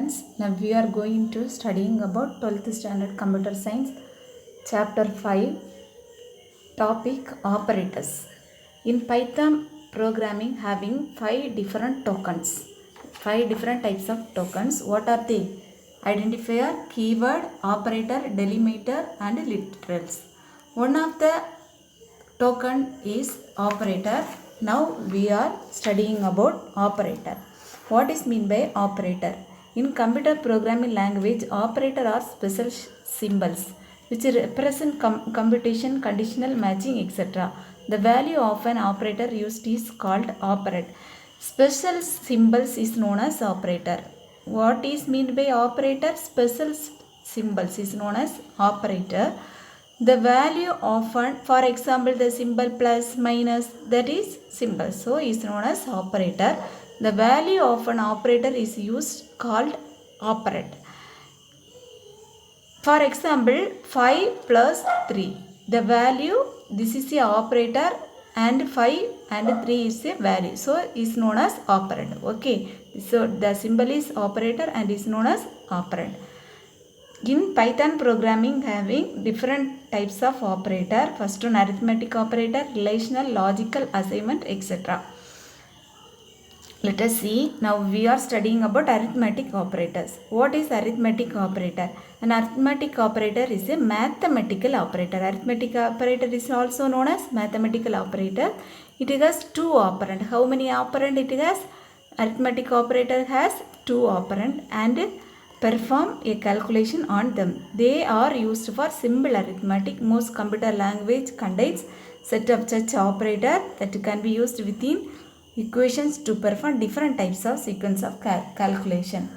students, now we are going to studying about 12th standard computer science chapter 5 topic operators. In Python programming having 5 different tokens, 5 different types of tokens. What are they? Identifier, keyword, operator, delimiter and literals. One of the token is operator. Now we are studying about operator. What is mean by operator? In computer programming language, operator are special symbols which represent computation, conditional matching, etc. The value of an operator used is called operand. Special symbols is known as operator. What is mean by operator? Special symbols is known as operator. The value of an, for example, the symbol plus, minus, that is symbol, so is known as operator. The value of an operator is used called operand. For example, 5 plus 3, the value, this is the operator and 5 and 3 is the value, so is known as operand. Okay, so the symbol is operator and is known as operand. In Python programming having different types of operator. First one arithmetic operator, relational, logical, assignment, etc. Let us see. Now we are studying about arithmetic operators. What is arithmetic operator? An arithmetic operator is a mathematical operator. Arithmetic operator is also known as mathematical operator. It has 2 operand. How many operand it has? Arithmetic operator has 2 operand and perform a calculation on them. They are used for simple arithmetic. Most computer language contains set of such operator that can be used within equations to perform different types of sequence of calculation.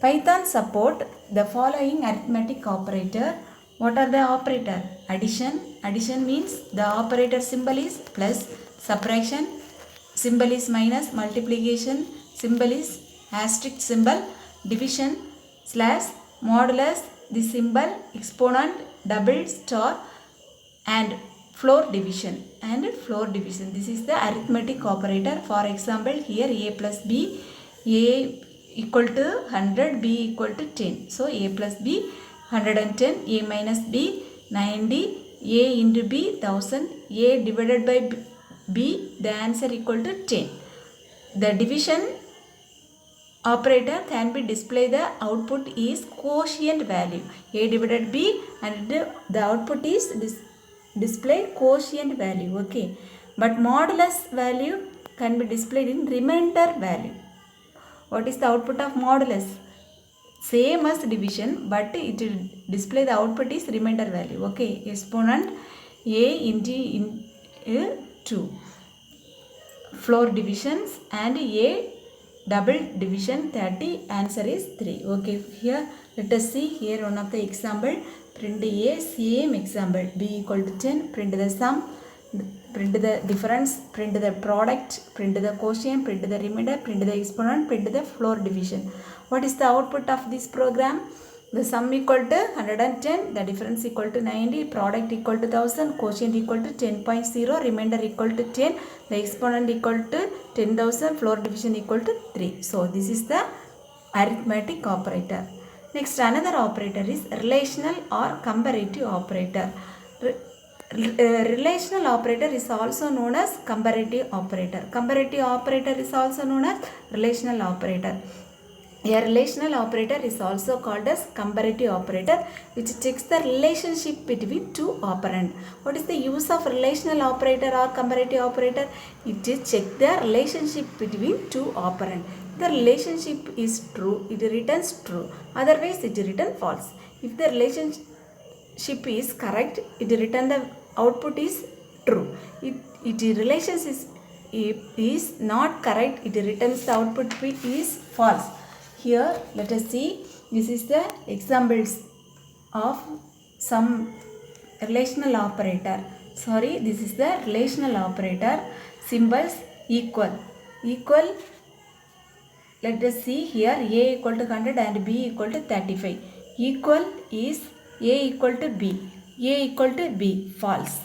Python support the following arithmetic operator. What are the operator? Addition. Addition means the operator symbol is plus. Subtraction symbol is minus. Multiplication symbol is asterisk symbol. Division slash, modulus, the symbol, exponent, double, star and floor division This is the arithmetic operator. For example, here a plus b, a equal to 100, b equal to 10. So a plus b 110, a minus b 90, a into b 1000, a divided by b, the answer equal to 10. The division operator can be display the output is quotient value, a divided b, and the output is display quotient value. Okay, but modulus value can be displayed in remainder value. What is the output of modulus? Same as division, but it will display the output is remainder value. Okay, exponent a into 2, floor divisions and a double division 30, answer is 3. Okay, here let us see here one of the example. Print a, same example, b equal to 10, print the sum, print the difference, print the product, print the quotient, print the remainder, print the exponent, print the floor division. What is the output of this program? The sum equal to 110, the difference equal to 90, product equal to 1000, quotient equal to 10.0, remainder equal to 10, the exponent equal to 10,000, floor division equal to 3. So this is the arithmetic operator. Next, another operator is relational or comparative operator. Relational operator is also known as comparative operator. Comparative operator is also known as relational operator. A relational operator is also called as comparative operator, which checks the relationship between 2 operand. What is the use of relational operator or comparative operator? It is check the relationship between 2 operand. The relationship is true, it returns true. Otherwise, it returns false. If the relationship is correct, it returns the output is true. If relationship is not correct, it returns the output is false. Here let us see, this is the examples of some relational operator. This is the relational operator. Symbols equal. Let us see here, a equal to 100 and b equal to 35. Equal is a equal to b. A equal to b, false.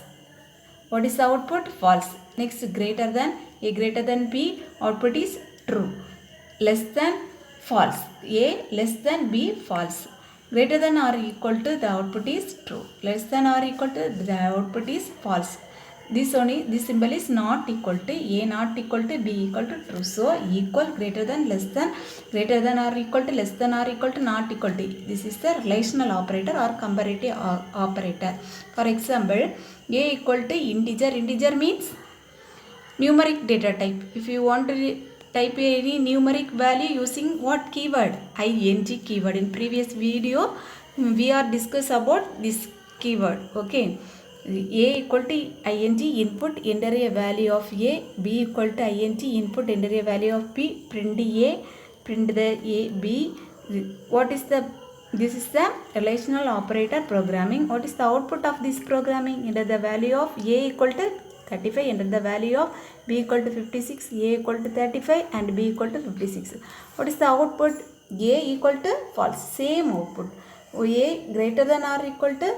What is the output? False. Next, greater than, a greater than b, output is true. Less than false. A less than B false. Greater than or equal to, the output is true. Less than or equal to, the output is false. This symbol is not equal to, A not equal to, B equal to true. So equal, greater than, less than, greater than or equal to, less than or equal to, not equal to. This is the relational operator or comparative operator. For example, A equal to integer. Integer means numeric data type. If you want to type any numeric value using what keyword? ing keyword. In previous video we are discuss about this keyword. Okay, A equal to ing input, enter a value of A. B equal to ing input, enter a value of B. Print A, print the A, B. What is the, this is the relational operator programming. What is the output of this programming? Enter the value of A equal to 35, enter the value of B equal to 56, A equal to 35 and B equal to 56. What is the output? A equal to false, same output. A greater than or equal to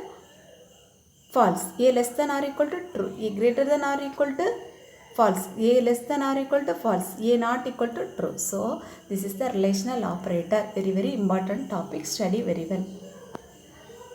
false, A less than or equal to true, A greater than or equal to false, A less than or equal to false, A not equal to true. So this is the relational operator. Very important topic, study very well.